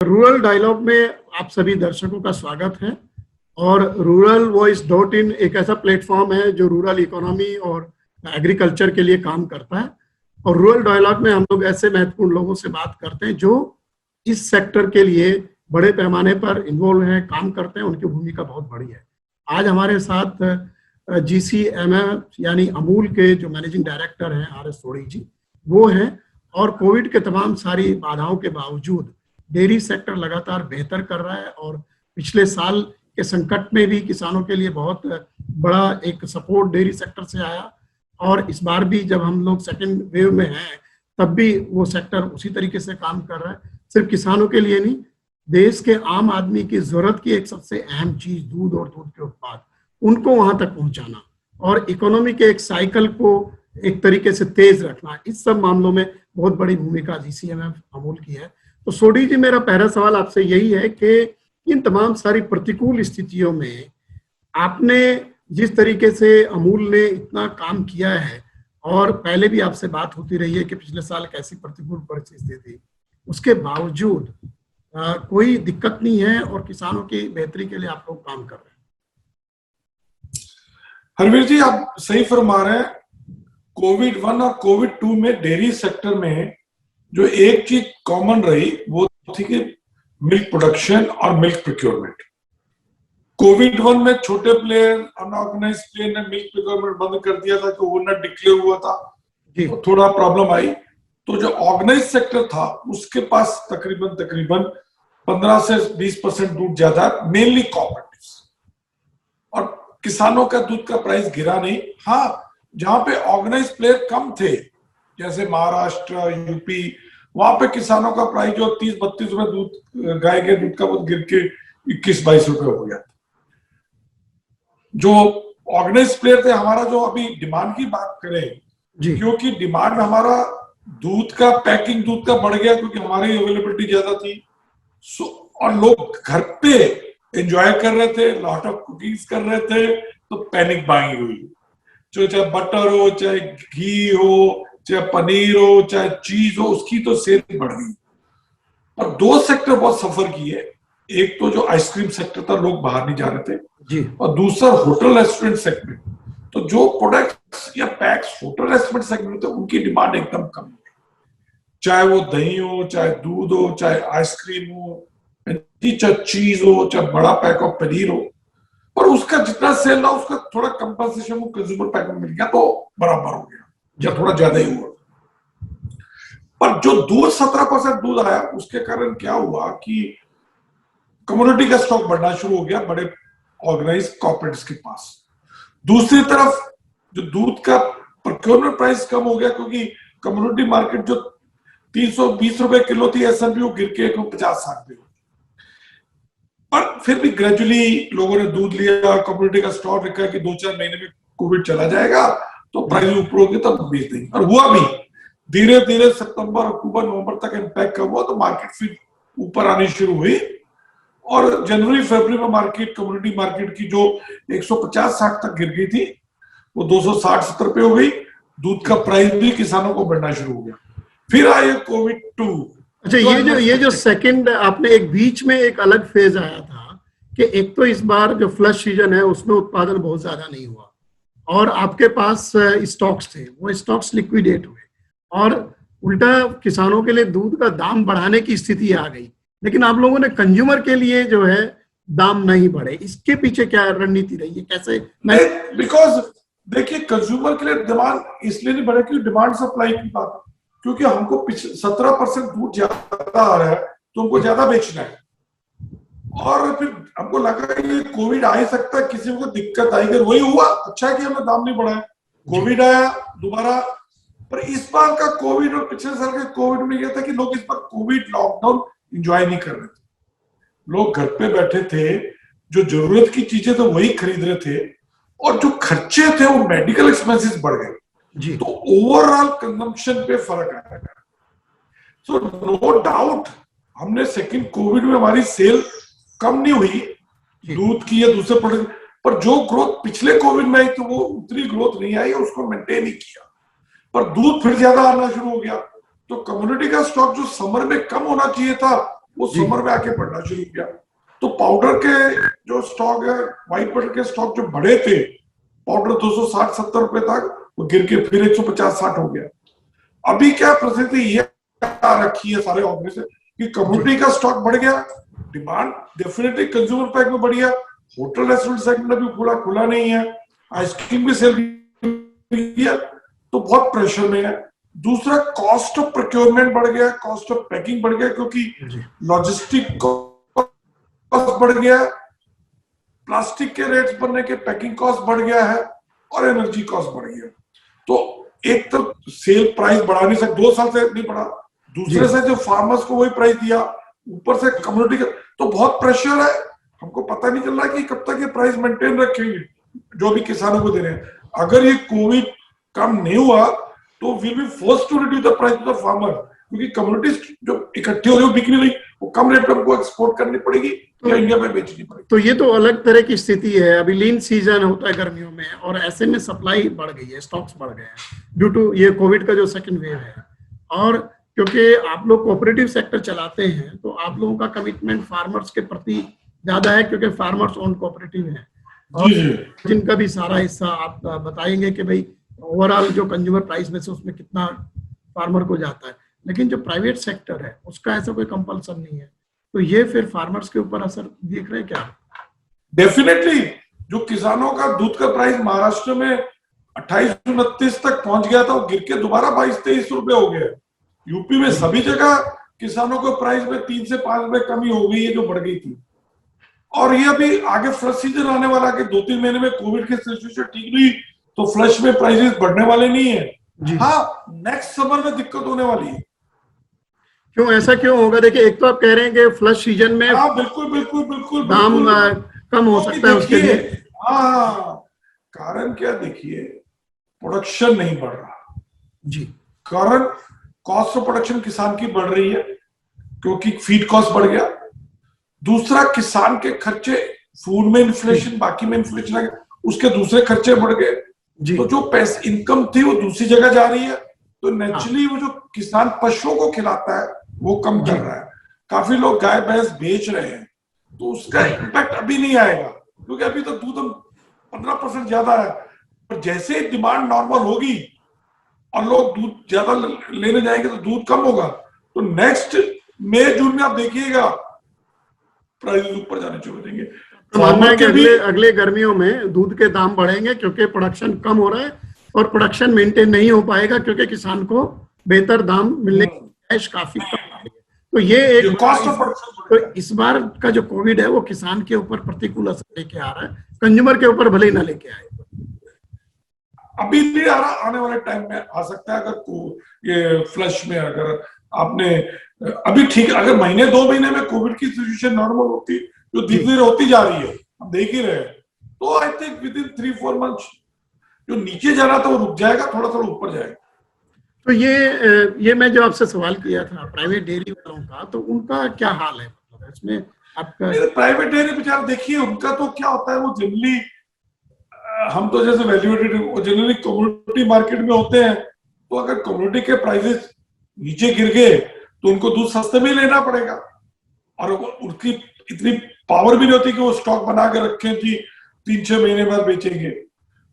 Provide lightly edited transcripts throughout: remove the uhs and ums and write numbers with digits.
Rural dialogue में आप सभी दर्शकों का स्वागत है। और ruralvoice.in एक ऐसा प्लेटफॉर्म है जो रूरल इकोनॉमी और एग्रीकल्चर के लिए काम करता है। और रूरल डायलॉग में हम लोग ऐसे महत्वपूर्ण लोगों से बात करते हैं जो इस सेक्टर के लिए बड़े पैमाने पर इन्वॉल्व हैं, काम करते हैं, उनकी भूमिका बहुत बड़ी है। आज हमारे साथ GCMF यानी अमूल के जो मैनेजिंग डायरेक्टर हैं RS सोढ़ी जी, वो हैं। और कोविड के तमाम सारी बाधाओं के बावजूद डेयरी सेक्टर लगातार बेहतर कर रहा है और पिछले साल के संकट में भी किसानों के लिए बहुत बड़ा एक सपोर्ट डेयरी सेक्टर से आया। और इस बार भी जब हम लोग सेकेंड वेव में हैं तब भी वो सेक्टर उसी तरीके से काम कर रहा है। सिर्फ किसानों के लिए नहीं, देश के आम आदमी की जरूरत की एक सबसे अहम चीज दूध और दूध के उत्पाद, उनको वहां तक पहुंचाना और इकोनॉमी के एक साइकिल को एक तरीके से तेज रखना, इस सब मामलों में बहुत बड़ी भूमिका GCMF अमूल की है। तो सोढ़ी जी, मेरा पहला सवाल आपसे यही है कि इन तमाम सारी प्रतिकूल स्थितियों में आपने जिस तरीके से अमूल ने इतना काम किया है, और पहले भी आपसे बात होती रही है कि पिछले साल कैसी प्रतिकूल परिस्थिति थी, उसके बावजूद कोई दिक्कत नहीं है और किसानों की बेहतरी के लिए आप लोग काम कर रहे हैं। हरवीर जी, आप सही फरमा रहे हैं। कोविड-1 और कोविड-2 में डेयरी सेक्टर में जो एक चीज कॉमन रही वो थी कि मिल्क प्रोडक्शन और मिल्क प्रोक्योरमेंट। कोविड-1 में छोटे प्लेयर, अनऑर्गेनाइज्ड प्लेयर ने मिल्क प्रोक्योरमेंट बंद कर दिया था कि वो न डिक्लेयर हुआ था, तो थोड़ा प्रॉब्लम आई। तो जो ऑर्गेनाइज सेक्टर था उसके पास तकरीबन 15 से 20% दूध ज्यादा, मेनली कॉपरेटिव्स, और किसानों का दूध का प्राइस गिरा नहीं। हाँ, जहां पे ऑर्गेनाइज प्लेयर कम थे जैसे महाराष्ट्र, यूपी, वहां पे किसानों का प्राइस जो 30-32 रुपए दूध, गाय के दूध का, वो गिर के 21-22 रुपए हो गया। जो ऑर्गेनाइज प्लेयर थे, हमारा जो अभी डिमांड की बात करें, क्योंकि डिमांड हमारा दूध का, पैकिंग दूध का बढ़ गया क्योंकि हमारी अवेलेबिलिटी ज्यादा थी, और लोग घर पे एंजॉय कर रहे थे, लॉट ऑफ कुकिंग्स कर रहे थे, तो पैनिक बाइंग हुई। जो चाहे बटर हो, चाहे घी हो, चाहे पनीर हो, चाहे चीज हो, उसकी तो सेल बढ़ गई। और दो सेक्टर बहुत सफर किए। एक तो जो आइसक्रीम सेक्टर था, लोग बाहर नहीं जा रहे थे जी, और दूसरा होटल रेस्टोरेंट सेगमेंट। तो जो प्रोडक्ट्स या पैक्स होटल रेस्टोरेंट सेगमेंट थे, उनकी डिमांड एकदम कम है। चाहे वो दही हो, चाहे दूध हो, चाहे आइसक्रीम हो, चाहे चीज हो, चाहे बड़ा पैक ऑफ पनीर हो, और उसका जितना सेल ना, उसका थोड़ा कंपनसेशन वो कंज्यूमर पैक में मिल गया तो बराबर हो गया, या थोड़ा ज्यादा ही हुआ। पर जो दूध 17% दूध आया, उसके कारण क्या हुआ कि कम्युनिटी का स्टॉक बढ़ना शुरू हो गया बड़े ऑर्गेनाइज कॉर्पोरेट्स के पास। दूसरी तरफ जो दूध का प्रोक्योरमेंट प्राइस कम हो गया, क्योंकि कम्युनिटी मार्केट जो 320 रुपए किलो थी एसएमपी, वो गिर के 50-60 पे। पर फिर भी ग्रेजुअली लोगों ने दूध लिया, कम्युनिटी का स्टॉक रखा कि 2-4 महीने में कोविड चला जाएगा तो प्राइस ऊपर होगी तब बेच देंगे। और हुआ भी, धीरे धीरे सितंबर, अक्टूबर, नवंबर तक इम्पैक्ट कम हुआ, तो मार्केट फिर ऊपर आनी शुरू हुई। और जनवरी फरवरी में मार्केट, कम्युनिटी मार्केट की जो 150-60 तक गिर गई थी, वो 260-70 पे हो गई। दूध का प्राइस भी किसानों को बढ़ना शुरू हो गया। फिर आए कोविड-2। अच्छा, ये जो सेकंड आपने एक बीच में एक अलग फेज आया था कि एक तो इस बार जो फ्लश सीजन है उसमें उत्पादन बहुत ज्यादा नहीं हुआ और आपके पास स्टॉक्स थे, वो स्टॉक्स लिक्विडेट हुए और उल्टा किसानों के लिए दूध का दाम बढ़ाने की स्थिति आ गई, लेकिन आप लोगों ने कंज्यूमर के लिए जो है दाम नहीं बढ़े। इसके पीछे क्या रणनीति रही है, कैसे? बिकॉज देखिए, कंज्यूमर के लिए डिमांड इसलिए नहीं बढ़े क्योंकि डिमांड सप्लाई की बात है, क्योंकि हमको 17% दूध ज्यादा आ रहा है तो हमको ज्यादा बेचना है। और फिर हमको लगा ये कोविड आ ही सकता है, किसी को दिक्कत आएगी, अगर वही हुआ अच्छा है कि हमने दाम नहीं बढ़ाया। कोविड आया दोबारा, पर इस बार का कोविड और पिछले साल के कोविड में यह था कि लोग इस बार कोविड लॉकडाउन एंजॉय नहीं कर रहे थे। लोग घर पे बैठे थे, जो जरूरत की चीजें तो वही खरीद रहे थे, और जो खर्चे थे वो मेडिकल एक्सपेंसेस बढ़ गए जी। तो ओवरऑल कंजम्पशन पे फर्क आया। सो नो डाउट हमने सेकंड कोविड में हमारी सेल कम नहीं हुई दूध की या दूसरे प्रोडक्ट, पर जो ग्रोथ पिछले कोविड में आई तो वो उतनी ग्रोथ नहीं आई, उसको मेंटेन ही किया। पर दूध फिर ज्यादा आना शुरू हो गया, तो कम्युनिटी का स्टॉक जो समर में कम होना चाहिए था वो समर में आके बढ़ना शुरू किया। तो पाउडर के जो स्टॉक है, व्हाइट बटर के स्टॉक जो बढ़े थे, पाउडर 260-70 रुपए तक, वो गिर के फिर 150-60 हो गया। अभी क्या परिस्थिति ये आ रखी है सारे ऑर्गेनाइजेशन से कि कम्युनिटी का स्टॉक बढ़ गया, डिमांड डेफिनेटली कंज्यूमर पैक में बढ़ गया, होटल रेस्टोरेंट सेगमेंट अभी पूरा खुला नहीं है, आइसक्रीम भी सेल किया, तो बहुत प्रेशर में है। दूसरा कॉस्ट ऑफ प्रोक्योरमेंट बढ़ गया, कॉस्ट ऑफ पैकिंग बढ़ गया, क्योंकि लॉजिस्टिक कॉस्ट बढ़ गया, प्लास्टिक के रेट्स बढ़ने के पैकिंग कॉस्ट बढ़ गया है, और एनर्जी कॉस्ट बढ़ गया। तो एक तो सेल प्राइस बढ़ा नहीं सकते, 2 साल से नहीं बढ़ा, दूसरे से जो फार्मर्स को वही प्राइस दिया, ऊपर से कम्युनिटी का, तो बहुत प्रेशर है। हमको पता नहीं चल रहा कि कब तक ये प्राइस मेंटेन रखेंगे जो भी किसानों को दे रहे हैं। अगर ये कोविड कम नहीं हुआ तो will be forced to reduce the price to the farmer, क्योंकि कम्युनिटीज जो इकट्ठी हो रही, वो बिक नहीं रही, वो कम रेट पे हमको एक्सपोर्ट करनी पड़ेगी या इंडिया में बेचनी पड़ेगी। तो ये तो अलग तरह की स्थिति है। अभी लीन सीजन होता है गर्मियों में, और ऐसे में सप्लाई बढ़ गई है, स्टॉक्स बढ़ गए हैं ड्यू टू ये कोविड का जो सेकंड वेव है। और क्योंकि आप लोग कोऑपरेटिव सेक्टर चलाते हैं, तो आप लोगों का कमिटमेंट फार्मर्स के प्रति ज्यादा है, क्योंकि फार्मर्स ओन कोऑपरेटिव है, और जिनका भी सारा हिस्सा आप बताएंगे कि भाई ओवरऑल जो कंज्यूमर प्राइस में से उसमें कितना फार्मर को जाता है। लेकिन जो प्राइवेट सेक्टर है उसका ऐसा कोई कंपल्सन नहीं है, तो ये फिर फार्मर्स के ऊपर असर देख रहे हैं क्या? डेफिनेटली जो किसानों का दूध का प्राइस महाराष्ट्र में 28-29 तक पहुंच गया था, वो गिर के दोबारा 22-23 रुपए हो गया। यूपी में सभी जगह किसानों को प्राइस में 3 से 5 रुपए कमी हो गई है, जो बढ़ गई थी। और ये अभी आगे फ्लश सीजन आने वाला कि 2-3 महीने में कोविड की सिचुएशन ठीक नहीं तो फ्लश में प्राइसेस बढ़ने वाले नहीं है। हाँ, नेक्स्ट समर में दिक्कत होने वाली है। क्यों, ऐसा क्यों होगा? देखिए, एक तो आप कह रहे हैं कि फ्लश सीजन में हाँ, बिल्कुल दाम कम हो सकता है उसके लिए। हाँ, कारण क्या, देखिए प्रोडक्शन नहीं बढ़ रहा जी, कारण कॉस्ट ऑफ प्रोडक्शन किसान की बढ़ रही है क्योंकि फीड कॉस्ट बढ़ गया। दूसरा, किसान के खर्चे, फूड में इन्फ्लेशन, बाकी में इन्फ्लेशन आ गया, उसके दूसरे खर्चे बढ़ गए, तो जो पैसे इनकम थी वो दूसरी जगह जा रही है, तो नेचुरली वो जो किसान पशुओं को खिलाता है वो कम कर रहा है। काफी लोग गाय भैंस बेच रहे हैं, तो उसका इम्पैक्ट अभी नहीं आएगा, क्योंकि अभी तो दूध 15% ज्यादा है। पर जैसे ही डिमांड नॉर्मल होगी और लोग दूध ज्यादा लेने जाएंगे तो दूध कम होगा, तो नेक्स्ट मई जून में आप देखिएगा प्राइस ऊपर जाने शुरू हो जाएंगे। तो मानना है कि अगले गर्मियों में दूध के दाम बढ़ेंगे, क्योंकि प्रोडक्शन कम हो रहा है और प्रोडक्शन मेंटेन नहीं हो पाएगा, क्योंकि किसान को बेहतर दाम मिलने की गुंजाइश काफी कम है। तो ये एक कॉस्ट ऑफ प्रोडक्शन। तो इस बार का जो कोविड है वो किसान के ऊपर प्रतिकूल असर लेके आ रहा है, कंज्यूमर के ऊपर भले ही ना लेके आए। अभी नहीं आ रहा, आने वाले टाइम में आ सकता है। अगर ये फ्लश में अगर आपने अभी ठीक, अगर महीने 2 महीने में कोविड की सिचुएशन नॉर्मल होती, जो धीरे धीरे होती जा रही है, हम देख ही रहे हैं, तो I think with in 3-4 months जो नीचे जा रहा था वो रुक जाएगा, थोड़ा थोड़ा ऊपर जाएगा। तो ये मैं जो आपसे सवाल किया था प्राइवेट डेयरी वालों का, तो उनका क्या हाल है? मतलब इसमें आपका प्राइवेट डेयरी बेचारा, देखिए उनका तो क्या होता है, वो जनरली हम तो जैसे वैल्यूएटेड जनरली कम्युनिटी मार्केट में होते हैं, तो अगर कम्युनिटी के प्राइसेस नीचे गिर गए तो उनको दूध सस्ते में लेना पड़ेगा, और उनकी इतनी पावर भी नहीं होती कि वो स्टॉक बना के रखें कि 3-6 महीने बाद बेचेंगे।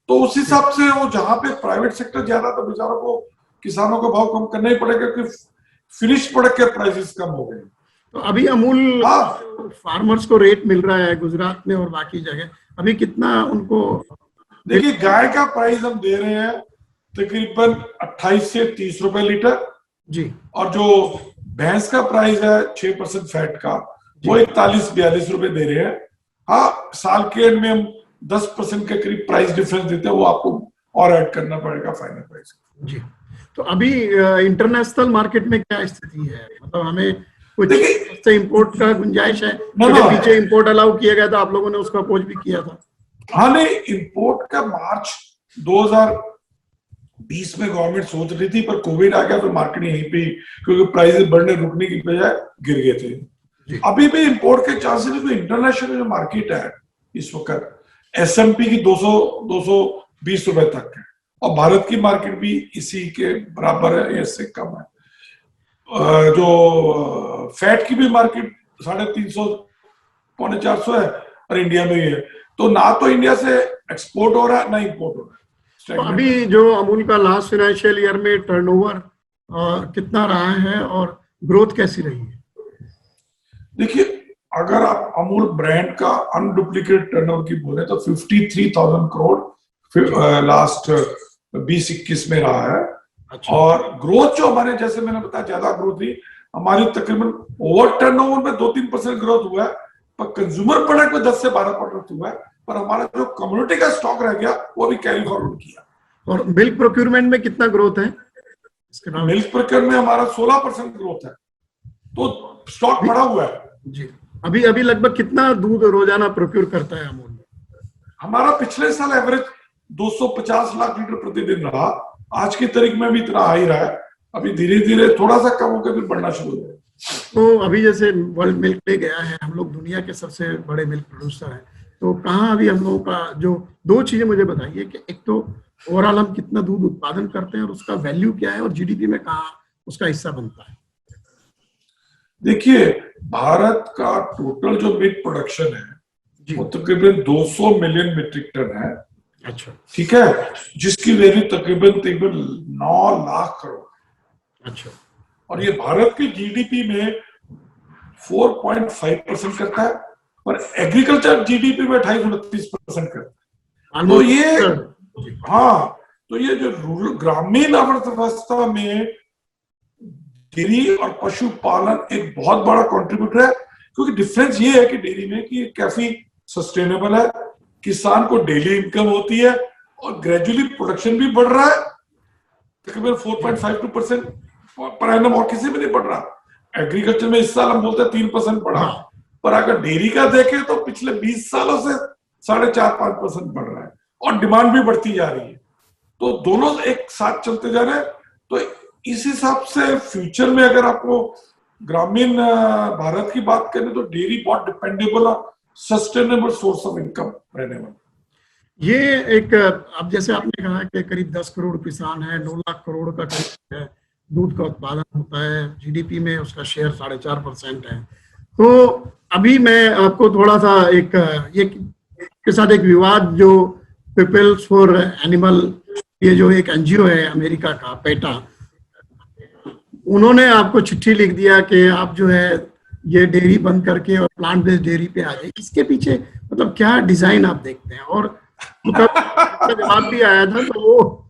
तो उस हिसाब से वो जहां पे प्राइवेट सेक्टर ज्यादा, तो बेचारों को, किसानों को भाव कम करना ही पड़ेगा, क्योंकि फिनिश प्रोडक्ट के प्राइसेस कम हो गए। तो अभी अमूल फार्मर्स को रेट मिल रहा है गुजरात में और बाकी जगह, अभी कितना उनको? देखिए, गाय का प्राइस हम दे रहे हैं तकरीबन 28 से 30 रुपए लीटर जी, और जो भैंस का प्राइस है 6% फैट का, वो 41-42 रुपए दे रहे हैं। हाँ, साल के एंड में हम 10% के करीब प्राइस डिफरेंस देते हैं, वो आपको और ऐड करना पड़ेगा फाइनल प्राइस जी। तो अभी इंटरनेशनल मार्केट में क्या स्थिति है? मतलब हमें कुछ से इंपोर्ट का गुंजाइश है? पीछे इंपोर्ट अलाउ किया गया था, आप लोगों ने उसको अपोज भी किया था। हाँ, नहीं, इंपोर्ट का मार्च 2020 में गवर्नमेंट सोच रही थी, पर कोविड आ गया तो मार्केट यहीं पे, क्योंकि प्राइसेस बढ़ने रुकने की बजाय गिर गए थे। अभी भी इंपोर्ट के चांसेस, इंटरनेशनल जो मार्केट है इस वक्त एसएमपी की 200-220 रुपए तक है, और भारत की मार्केट भी इसी के बराबर है या इससे कम है। जो फैट की भी मार्केट 350 पौने 400 है और इंडिया में ही है। तो ना तो इंडिया से एक्सपोर्ट हो रहा है ना इंपोर्ट हो रहा तो है। अभी जो अमूल का लास्ट फाइनेंशियल ईयर में टर्नओवर कितना रहा है और ग्रोथ कैसी रही है? देखिए, अगर आप अमूल ब्रांड का अनडुप्लीकेटेड टर्नओवर की बोले तो 53,000 करोड़ लास्ट 20-21 में रहा है। अच्छा। और ग्रोथ जो हमारे, जैसे मैंने बताया, ज्यादा ग्रोथ थी हमारी, तकरीबन ओवर टर्नओवर में 2-3% ग्रोथ हुआ है, पर कंज्यूमर प्रोडक्ट में 10 से 12% हुआ है। पर हमारा जो कम्युनिटी का स्टॉक रह गया वो भी कैरी फॉरवर्ड किया। और मिल्क प्रोक्यूरमेंट में कितना ग्रोथ है? मिल्क प्रोक्योरमेंट में हमारा 16% ग्रोथ है, तो स्टॉक बढ़ा हुआ है जी। अभी अभी लगभग कितना दूध रोजाना प्रोक्यूर करता है अमूल? हमारा पिछले साल एवरेज 250 लाख लीटर प्रतिदिन रहा। आज की तारीख में भी इतना आ ही रहा है। अभी धीरे धीरे थोड़ा सा कम होकर फिर बढ़ना शुरू हो जाएगा। तो अभी जैसे वर्ल्ड मिल्क डे गया है, हम लोग दुनिया के सबसे बड़े मिल्क प्रोड्यूसर हैं, तो कहाँ अभी हम लोगों का जो, दो चीजें मुझे बताइए कि एक तो ओवरऑल हम कितना दूध उत्पादन करते हैं और उसका वैल्यू क्या है, और जीडीपी में कहाँ उसका हिस्सा बनता है? देखिए, भारत का टोटल जो मिल्क प्रोडक्शन है वो तकरीबन 200 मिलियन मीट्रिक टन है। अच्छा। ठीक है, जिसकी वैल्यू तकरीबन 9 लाख करोड़। अच्छा। और ये भारत की जीडीपी में 4.5% करता है, और एग्रीकल्चर जीडीपी में 28-29% करता है। तो ये, हाँ, तो ये जो रूरल ग्रामीण अर्थव्यवस्था में डेयरी और पशुपालन एक बहुत बड़ा कंट्रीब्यूटर है। क्योंकि डिफरेंस ये है कि डेयरी में कि काफी सस्टेनेबल है, किसान को डेली इनकम होती है, और ग्रेजुअली प्रोडक्शन भी बढ़ रहा है तकरीबन 4.52% पर एनम, और किसी में नहीं बढ़ रहा। एग्रीकल्चर में इस साल हम बोलते हैं 3% बढ़ा, पर अगर डेयरी का देखें तो पिछले 20 सालों से 4.5-5% बढ़ रहा है, और डिमांड भी बढ़ती जा रही है। तो दोनों एक साथ चलते जा रहे हैं। तो इस हिसाब से फ्यूचर में अगर आपको ग्रामीण भारत की बात करें तो डेयरी बहुत डिपेंडेबल और सस्टेनेबल सोर्स ऑफ इनकम रहने वाला। ये एक, अब जैसे आपने कहा कि करीब 10 करोड़ किसान है, 9 लाख करोड़ का करीब है दूध का उत्पादन होता है, जीडीपी में उसका शेयर 4.5% है। तो अभी मैं आपको थोड़ा सा एक ये के साथ एक विवाद, जो पीपल्स फॉर एनिमल, ये जो एक एनजीओ है अमेरिका का, पेटा, उन्होंने आपको चिट्ठी लिख दिया कि आप जो है ये डेयरी बंद करके और प्लांट बेस्ड डेयरी पे आ जाए। इसके पीछे मतलब क्या डिजाइन आप देखते हैं? और मतलब जवाब भी आया था, तो वो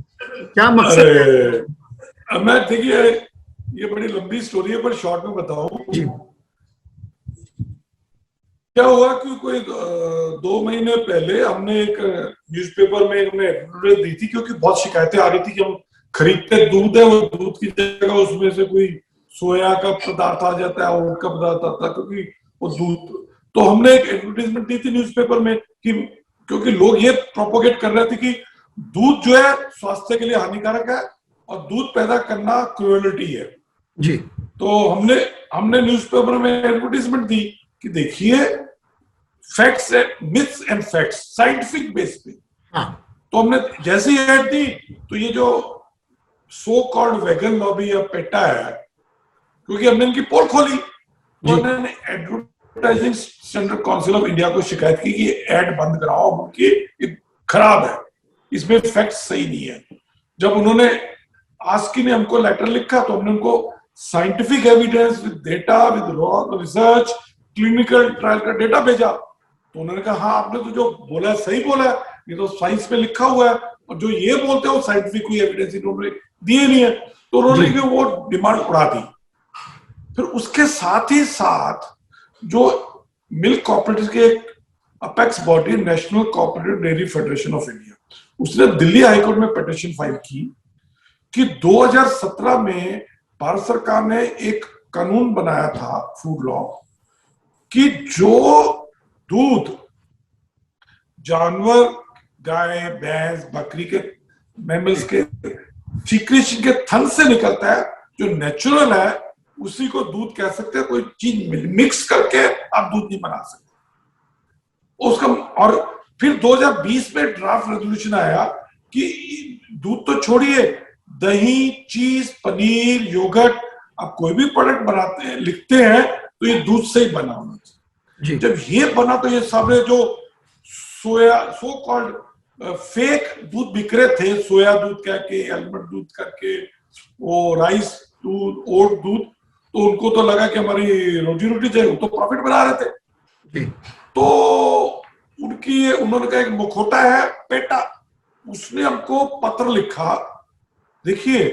क्या मकसद है? मैं, देखिए, ये बड़ी लंबी स्टोरी है, पर शॉर्ट में बताऊं। क्या हुआ कि कोई 2 महीने पहले हमने एक न्यूज़पेपर में एडवर्टाइजमेंट दी थी, क्योंकि बहुत शिकायतें आ रही थी कि हम खरीदते दूध है, वो दूध की जगह उसमें से कोई सोया का पदार्थ आ जाता है, ओट का पदार्थ आता है, क्योंकि वो दूध। तो हमने एक एडवर्टाइजमेंट दी थी न्यूज़पेपर में कि, क्योंकि लोग ये प्रोपोगेट कर रहे थे कि दूध जो है स्वास्थ्य के लिए हानिकारक है और दूध पैदा करना क्रूएलिटी है जी। तो हमने न्यूज़पेपर में एडवर्टाइजमेंट दी कि देखिए, facts, myths and facts, scientific base पे। तो हमने जैसे ही ऐड दी तो ये जो सो कॉल्ड वेगन लॉबी या पेटा है, क्योंकि हमने इनकी पोल खोली, तो उन्होंने advertising standard council of India को शिकायत की कि ऐड बंद कराओ, उनकी खराब है, इसमें फैक्ट्स सही नहीं है। जब उन्होंने आस्की ने हमको लेटर लिखा तो हमने उनको scientific evidence with data, with research, clinical trial का डेटा भेजा। तो उन्होंने कहा, हाँ, आपने तो जो बोला है सही बोला है, ये तो साइंस में लिखा हुआ है, और जो ये बोलते हैं वो साइंटिफिक कोई एविडेंस इन्होंने दिए नहीं है। तो उन्होंने वो डिमांड उड़ा दी। फिर उसके साथ ही साथ जो मिल्क कोऑपरेटिव के एक apex body, national cooperative dairy federation of India, उसने दिल्ली हाईकोर्ट में पिटीशन फाइल की कि 2017 में भारत सरकार ने एक कानून बनाया था, फूड लॉ, कि जो दूध जानवर, गाय, भैंस, बकरी के मैमल्स के सीक्रेशन के थन से निकलता है, जो नेचुरल है, उसी को दूध कह सकते हैं। कोई चीज मिक्स करके आप दूध नहीं बना सकते उसका। और फिर 2020 में ड्राफ्ट रेजोल्यूशन आया कि दूध तो छोड़िए, दही, चीज, पनीर, योगर्ट, आप कोई भी प्रोडक्ट बनाते हैं, लिखते हैं, तो ये दूध से ही बना होना चाहिए। जब ये बना तो ये सारे जो सोया सो कॉल्ड फेक दूध बिक रहे थे, सोया दूध करके, आलमंड दूध करके, वो राइस दूध, ओट दूध, तो उनको तो लगा कि हमारी रोजी रोटी चाहिए, वो तो प्रॉफिट बना रहे थे। तो उन्होंने कहा एक मुखोटा है पेटा, उसने हमको पत्र लिखा। देखिए,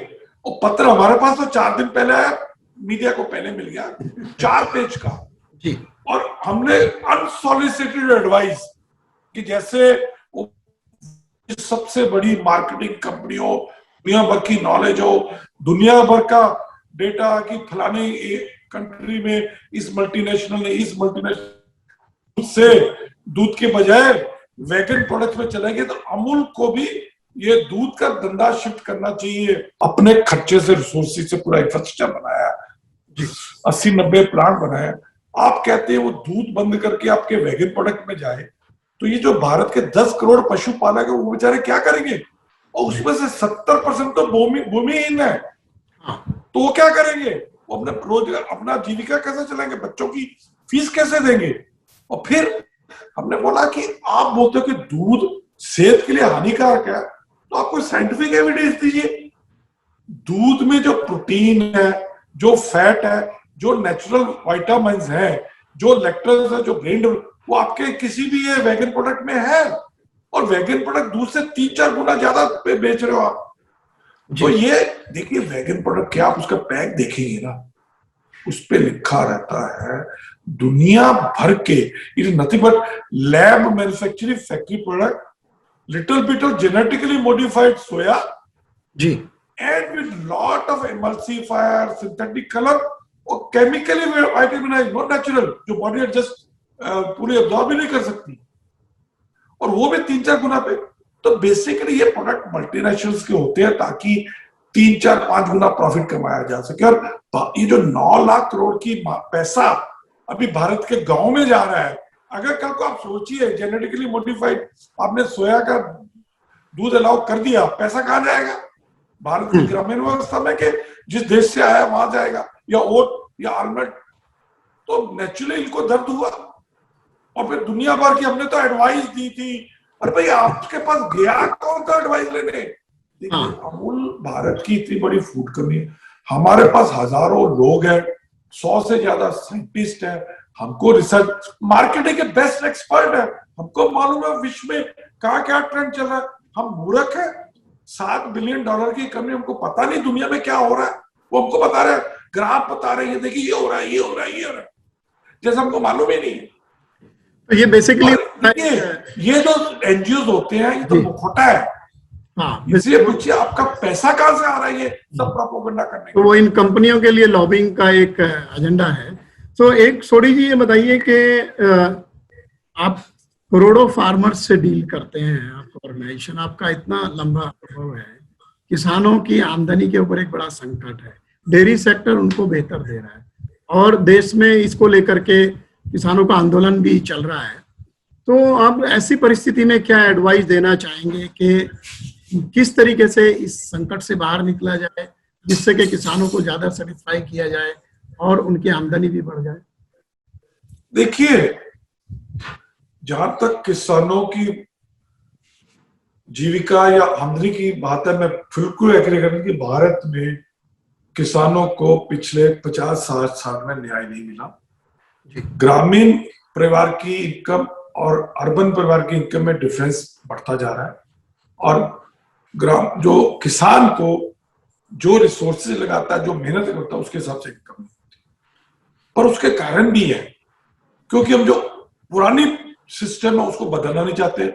वो पत्र हमारे पास तो 4 दिन पहले आया, मीडिया को पहले मिल गया, 4 पेज का जी। और हमने अनसॉलिसिटेड एडवाइस कि जैसे सबसे बड़ी मार्केटिंग कंपनियों, दुनिया भर की नॉलेज हो, दुनिया भर का डेटा कि फलाने कंट्री में इस मल्टीनेशनल ने इस मल्टीनेशनल से दूध के बजाय वेगन प्रोडक्ट्स में चलेंगे, तो अमूल को भी ये दूध का धंधा शिफ्ट करना चाहिए। अपने खर्चे से, रिसोर्सेज से पूरा इंफ्रास्ट्रक्चर बनाया, 80-90 प्लांट बनाया। आप कहते हैं वो दूध बंद करके आपके वेगन प्रोडक्ट में जाए, तो ये जो भारत के 10 करोड़ पशुपालक है वो बेचारे क्या करेंगे? और उसमें से 70% तो भूमिहीन है, तो वो क्या करेंगे? वो अपने रोजगार, अपना जीविका कैसे चलाएंगे? बच्चों की फीस कैसे देंगे? और फिर हमने बोला कि आप बोलते हो कि दूध सेहत के लिए हानिकारक है, तो आप कोई साइंटिफिक एविडेंस दीजिए। दूध में जो प्रोटीन है, जो फैट है, जो नेचुरल विटामिन्स है, जो लैक्टोज है, जो ब्रेन, वो आपके किसी भी ये वेगन प्रोडक्ट में है। और वेगन प्रोडक्ट दूध से 3-4 गुना ज्यादा बेच रहे हो आप। तो ये देखिए, वेगन प्रोडक्ट क्या, आप उसका पैक देखेंगे ना, उस पे लिखा रहता है दुनिया भर के, it is nothing but lab manufacturing factory product, little bit of genetically modified soya जी, and with lot of emulsifier, synthetic color और chemically vitaminized, not natural, जो बॉडी एडजस्ट पूरी अब्सॉर्ब ही नहीं कर सकती, और वो भी 3-4 गुना पे। तो बेसिकली ये प्रोडक्ट मल्टीनेशनल्स के होते हैं ताकि 3-4-5 गुना प्रॉफिट कमाया जा सके। और ये जो 9 लाख करोड़ की पैसा अभी भारत के गांव में जा रहा है, अगर कल को आप सोचिए जेनेटिकली मॉडिफाइड आपने सोया का दूध अलाउ कर दिया, पैसा कहां जाएगा? भारत की ग्रामीण व्यवस्था में कि जिस देश से आया वहां जाएगा, या ओट या आलमंड। तो नेचुरली इनको दर्द हुआ, और फिर दुनिया भर की हमने तो एडवाइस दी थी। अरे भाई, आपके पास गया कौन था एडवाइस लेने? देखिए, अमूल भारत की इतनी बड़ी फूड कंपनी है, हमारे पास हजारों लोग हैं, 100 से ज्यादा साइंटिस्ट है, हमको रिसर्च मार्केटिंग के बेस्ट एक्सपर्ट है, हमको मालूम है विश्व में कहाँ क्या ट्रेंड चल रहा है। हम मूर्ख है? $7 बिलियन की कंपनी, हमको पता नहीं दुनिया में क्या हो रहा है। वो हमको बता रहे हैं, ग्राफ बता रहे हैं, देखिए ये हो रहा है, ये हो रहा है, ये हो रहा है, जैसे हमको मालूम ही नहीं है। तो ये बेसिकली ये जो एनजीओ होते हैं, ये तो मुखौटा है। हाँ, इसलिए पूछिए आपका पैसा कहां से आ रहा है ये सब प्रोपेगेंडा करने का? तो वो इन कंपनियों के लिए लॉबिंग का एक एजेंडा है। तो एक सोडी जी, ये बताइए कि आप करोड़ों फार्मर्स से डील करते हैं, आपका ऑर्गेनाइजेशन, आपका इतना लंबा अनुभव है, किसानों की आमदनी के ऊपर एक बड़ा संकट है, डेयरी सेक्टर उनको बेहतर दे रहा है, और देश में इसको लेकर के किसानों का आंदोलन भी चल रहा है। तो आप ऐसी परिस्थिति में क्या एडवाइस देना चाहेंगे कि किस तरीके से इस संकट से बाहर निकला जाए, जिससे कि किसानों को ज्यादा सेटिस्फाई किया जाए और उनकी आमदनी भी बढ़ जाए? देखिए, जहां तक किसानों की जीविका या आमदनी की बात है, मैं बिल्कुल एग्री करता हूं कि भारत में किसानों को पिछले 50-60 साल में न्याय नहीं मिला। ग्रामीण परिवार की इनकम और अर्बन परिवार की इनकम में डिफरेंस बढ़ता जा रहा है, और जो किसान को जो रिसोर्सेज लगाता है, जो मेहनत करता है, उसके हिसाब से इनकम नहीं होती। पर उसके कारण भी है क्योंकि हम जो पुरानी सिस्टम है उसको बदलना नहीं चाहते।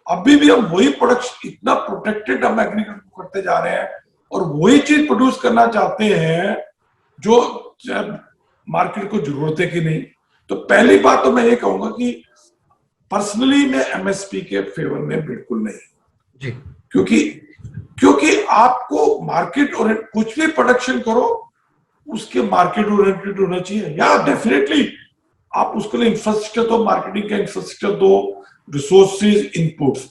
अभी भी हम वही प्रोडक्ट, इतना प्रोटेक्टेड हम एग्रीकल्चर करते जा रहे हैं, और वही चीज प्रोड्यूस करना चाहते हैं जो मार्केट को जरूरत है कि नहीं। तो पहली बात तो मैं ये कहूंगा कि पर्सनली मैं एमएसपी के फेवर में बिल्कुल नहीं जी, क्योंकि आपको मार्केट ओरिएंटेड कुछ भी प्रोडक्शन करो, उसके मार्केट ओरिएंटेड होना चाहिए। या डेफिनेटली आप उसके लिए इंफ्रास्ट्रक्चर दो, मार्केटिंग का इंफ्रास्ट्रक्चर दो, रिसोर्सेज, इनपुट्स।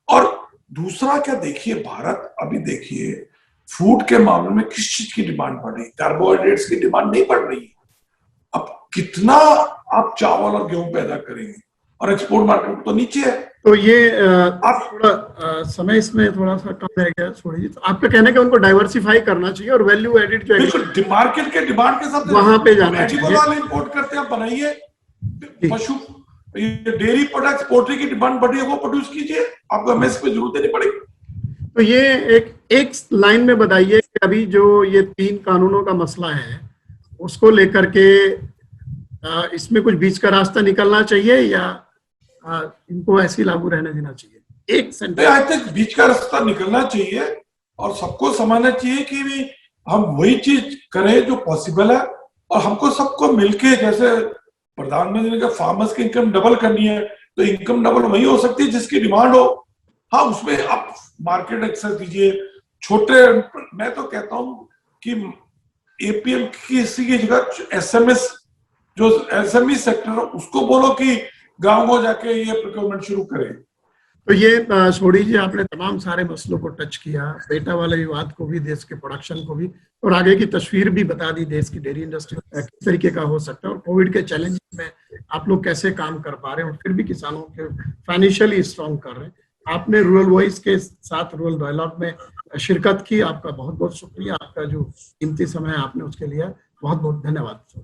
और दूसरा क्या, देखिए भारत, अभी देखिए फूड के मामले में किस चीज की डिमांड बढ़ रही है? कार्बोहाइड्रेट्स की डिमांड नहीं बढ़ रही है। अब कितना आप चावल और गेहूं पैदा करेंगे, और एक्सपोर्ट मार्केट तो नीचे है। तो ये थोड़ा समय इसमें थोड़ा सा कम रह गया छोड़ी जी, तो आपका कहना है कि उनको डाइवर्सिफाई करना चाहिए और वैल्यू एडिड जो बिल्कुल मार्केट के डिमांड के हिसाब से वहां पे जाना चाहिए। वाले इंपोर्ट करते हैं, बनाइए पशु डेयरी प्रोडक्ट्स, पोल्ट्री की डिमांड बढ़ी है वो प्रोड्यूस कीजिए, आपको एमएसपी जरूरत नहीं पड़ेगी। तो ये एक लाइन में बताइए कि अभी जो ये 3 कानूनों का मसला है उसको लेकर के इसमें कुछ बीच का रास्ता निकलना चाहिए या इनको ऐसे ही लागू रहने देना चाहिए? एक सेंटेंस। आई थिंक बीच का रास्ता निकलना चाहिए और सबको समझना चाहिए कि भी हम वही चीज करें जो पॉसिबल है, और हमको सबको मिलके, जैसे प्रधानमंत्री ने कहा फार्मर्स की इनकम डबल करनी है, तो इनकम डबल वही हो सकती है जिसकी डिमांड हो। हाँ, उसमें आप मार्केट एक्सेस दीजिए, छोटे, मैं तो कहता हूं कि एपीएम की इसी की जगह एसएमएस, जो एसएमई सेक्टर है उसको बोलो कि गांव में जाके ये प्रोक्योरमेंट शुरू करें। तो ये छोड़ी जी, आपने तमाम सारे मसलों को टच किया, बेटा वाले विवाद को भी, देश के प्रोडक्शन को भी, और आगे की तस्वीर भी बता दी देश की डेयरी इंडस्ट्री किस तरीके का हो सकता है और कोविड के चैलेंज में आप लोग कैसे काम कर पा रहे हैं और फिर भी किसानों के फाइनेंशियली स्ट्रॉन्ग कर रहे हैं। आपने रूरल वॉइस के साथ रूरल डायलॉग में शिरकत की, आपका बहुत बहुत शुक्रिया। आपका जो कीमती समय है आपने उसके लिए बहुत बहुत धन्यवाद।